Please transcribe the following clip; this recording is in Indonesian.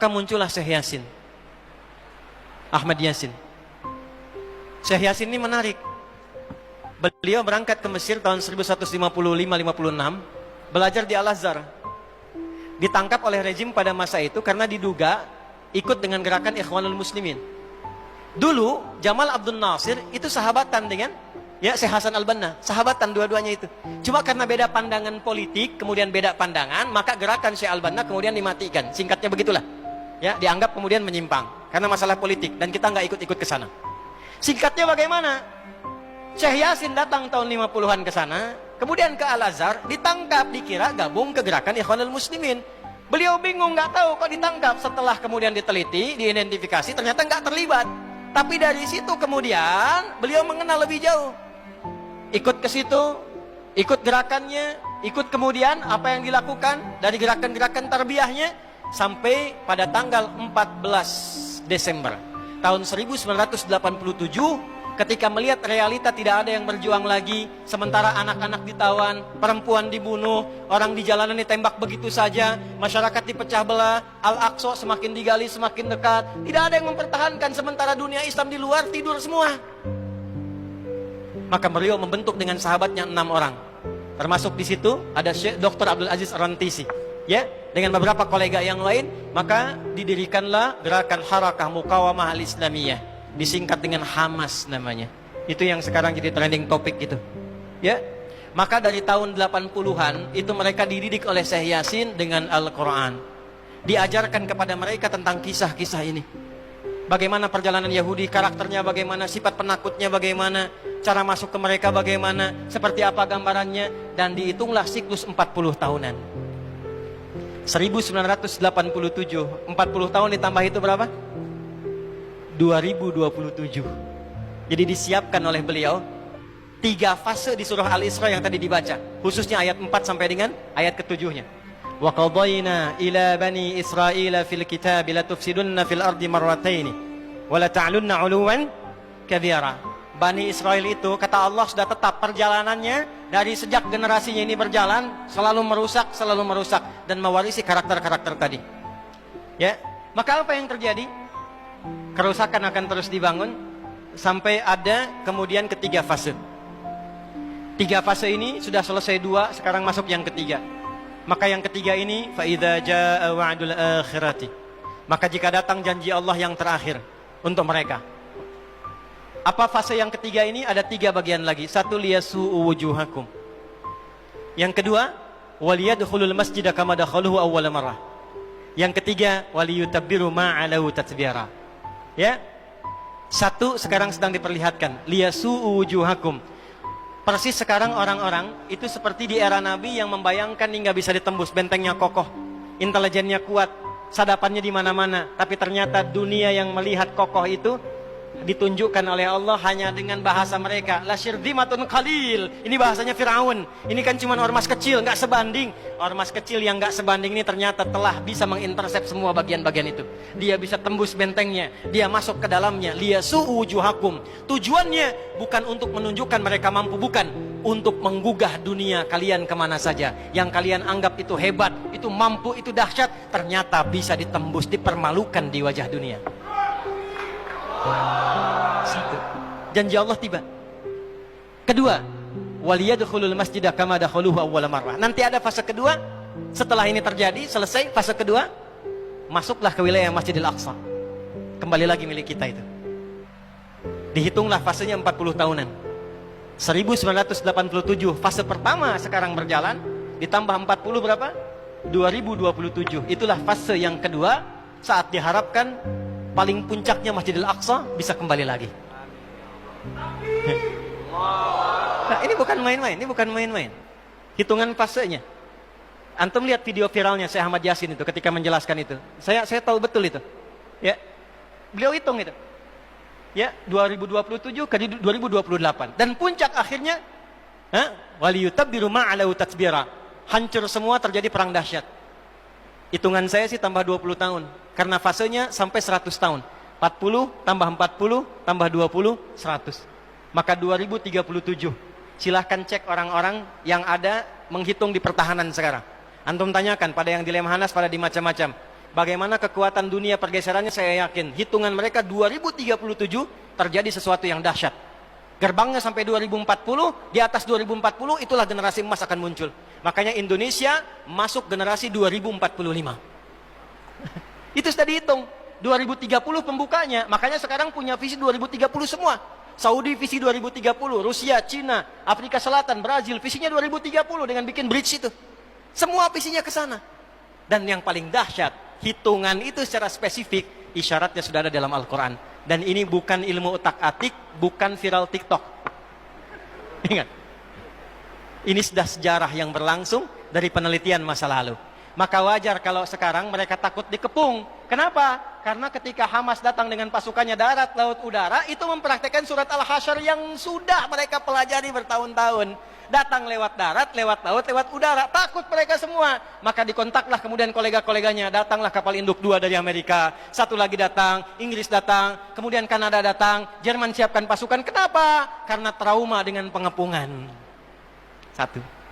Maka muncullah Syekh Yasin, Ahmad Yasin. Syekh Yasin ini menarik. Beliau berangkat ke Mesir tahun 1155-56, belajar di Al-Azhar. Ditangkap oleh rejim pada masa itu karena diduga ikut dengan gerakan Ikhwanul Muslimin. Dulu Jamal Abdul Nasir itu sahabatan dengan Syekh Hasan Al-Banna, sahabatan dua-duanya itu. Cuma karena beda pandangan politik, kemudian beda pandangan, maka gerakan Syekh Al-Banna kemudian dimatikan. Singkatnya begitulah. Dianggap kemudian menyimpang karena masalah politik dan kita nggak ikut-ikut ke sana. Singkatnya bagaimana? Syekh Yasin datang tahun 50-an ke sana, kemudian ke Al-Azhar, ditangkap, dikira gabung ke gerakan Ikhwanul Muslimin. Beliau bingung, nggak tahu kok ditangkap. Setelah kemudian diteliti, diidentifikasi, ternyata nggak terlibat. Tapi dari situ kemudian beliau mengenal lebih jauh. Ikut ke situ, ikut gerakannya, ikut kemudian apa yang dilakukan dari gerakan-gerakan tarbiyahnya sampai pada tanggal 14 Desember tahun 1987 ketika melihat realita tidak ada yang berjuang lagi, sementara anak-anak ditawan, perempuan dibunuh, orang di jalanan ditembak begitu saja, masyarakat dipecah belah, Al-Aqsa semakin digali semakin dekat, tidak ada yang mempertahankan, sementara dunia Islam di luar tidur semua. Maka beliau membentuk dengan sahabatnya 6 orang, termasuk di situ ada Syekh Dr. Abdul Aziz Ar-Rantisi, dengan beberapa kolega yang lain. Maka didirikanlah gerakan Harakah Muqawamah Al-Islamiyah, disingkat dengan Hamas namanya. Itu yang sekarang jadi trending topik gitu. Maka dari tahun 80-an itu mereka dididik oleh Syekh Yasin dengan Al-Quran. Diajarkan kepada mereka tentang kisah-kisah ini. Bagaimana perjalanan Yahudi, karakternya bagaimana, sifat penakutnya bagaimana, cara masuk ke mereka bagaimana, seperti apa gambarannya, dan dihitunglah siklus 40 tahunan. 1987, 40 tahun ditambah itu berapa? 2027. Jadi disiapkan oleh beliau 3 fase di surah Al-Isra yang tadi dibaca, khususnya ayat 4 sampai dengan ayat ke-7-nya. Wa qadayna ila bani Israila fil kitab la tufsidunna fil ardi marrataini wa la ta'lunna 'uluwan kabira. Bani Israel itu kata Allah sudah tetap perjalanannya dari sejak generasinya ini berjalan selalu merusak dan mewarisi karakter-karakter tadi. Maka apa yang terjadi? Kerusakan akan terus dibangun sampai ada kemudian ketiga fase. 3 fase ini sudah selesai 2, sekarang masuk yang ketiga. Maka yang ketiga ini fa idza jaa wa'dul akhirati. Maka jika datang janji Allah yang terakhir untuk mereka. Apa fase yang ketiga ini? Ada 3 bagian lagi. 1, liyasu'u wujuhakum. Yang kedua, waliyadkhulul masjida kama dakhaluhu awwala marrah. Yang ketiga, waliyutabbiru ma 'alau tatbira. 1 sekarang sedang diperlihatkan, liyasu'u wujuhakum. Persis sekarang orang-orang itu seperti di era Nabi yang membayangkan hingga bisa ditembus, bentengnya kokoh, intelijennya kuat, sadapannya di mana-mana. Tapi ternyata dunia yang melihat kokoh itu ditunjukkan oleh Allah hanya dengan bahasa mereka. La syirdimatun qalil. Ini bahasanya Firaun. Ini kan cuma ormas kecil, nggak sebanding. Ormas kecil yang nggak sebanding ini ternyata telah bisa mengintersep semua bagian-bagian itu. Dia bisa tembus bentengnya, dia masuk ke dalamnya. Liyasu'u wujuhakum. Tujuannya bukan untuk menunjukkan mereka mampu, bukan, untuk menggugah dunia kalian kemana saja. Yang kalian anggap itu hebat, itu mampu, itu dahsyat, ternyata bisa ditembus, dipermalukan di wajah dunia. 1, janji Allah tiba. Kedua, waliyadkhulul masjidah kama dakhaluhu awwala marrah. Nanti ada fase kedua. Setelah ini terjadi, selesai fase kedua, masuklah ke wilayah Masjidil Aqsa. Kembali lagi milik kita itu. Dihitunglah fasenya 40 tahunan. 1987 fase pertama sekarang berjalan, ditambah 40 berapa? 2027. Itulah fase yang kedua, saat diharapkan paling puncaknya Masjidil Aqsa bisa kembali lagi. Nah, ini bukan main-main, hitungan fasenya. Antum lihat video viralnya Syekh Ahmad Yasin itu ketika menjelaskan itu. Saya tahu betul itu. Beliau hitung itu. 2027 ke 2028 dan puncak akhirnya waliyutabbiru ma 'alau tatbira. Hancur semua, terjadi perang dahsyat. Hitungan saya sih tambah 20 tahun. Karena fasenya sampai 100 tahun. 40 tambah 40 tambah 20, 100. Maka 2037. Silahkan cek orang-orang yang ada menghitung di pertahanan sekarang. Antum tanyakan pada yang di Lemhanas, pada di macam-macam. Bagaimana kekuatan dunia pergeserannya saya yakin. Hitungan mereka 2037 terjadi sesuatu yang dahsyat. Gerbangnya sampai 2040, di atas 2040 itulah generasi emas akan muncul. Makanya Indonesia masuk generasi 2045. Itu sudah dihitung. 2030 pembukanya. Makanya sekarang punya visi 2030 semua. Saudi visi 2030, Rusia, Cina, Afrika Selatan, Brazil visinya 2030 dengan bikin bridge itu. Semua visinya ke sana. Dan yang paling dahsyat, hitungan itu secara spesifik isyaratnya sudah ada dalam Al-Quran. Dan ini bukan ilmu utak-atik, bukan viral TikTok. Ingat. Ini sudah sejarah yang berlangsung dari penelitian masa lalu. Maka wajar kalau sekarang mereka takut dikepung. Kenapa? Karena ketika Hamas datang dengan pasukannya darat, laut, udara, itu mempraktekkan surat Al-Hasyr yang sudah mereka pelajari bertahun-tahun. Datang lewat darat, lewat laut, lewat udara. Takut mereka semua. Maka dikontaklah kemudian kolega-koleganya. Datanglah kapal induk 2 dari Amerika. Satu lagi datang, Inggris datang, kemudian Kanada datang, Jerman siapkan pasukan. Kenapa? Karena trauma dengan pengepungan. Satu.